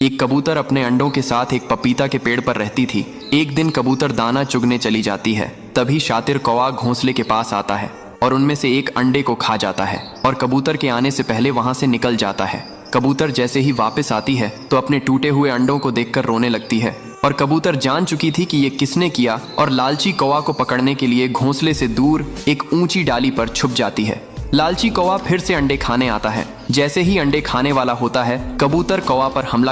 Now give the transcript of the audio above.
एक कबूतर अपने अंडों के साथ एक पपीता के पेड़ पर रहती थी। एक दिन कबूतर दाना चुगने चली जाती है। तभी शातिर कौवा घोंसले के पास आता है और उनमें से एक अंडे को खा जाता है और कबूतर के आने से पहले वहां से निकल जाता है। कबूतर जैसे ही वापस आती है तो अपने टूटे हुए अंडों को देखकर रोने लगती है और कबूतर जान चुकी थी कि ये किसने किया और लालची कौवा को पकड़ने के लिए घोंसले से दूर एक ऊंची डाली पर छुप जाती है। लालची कौवा फिर से अंडे खाने आता है। जैसे ही अंडे खाने वाला होता है, कबूतर कौवा पर हमला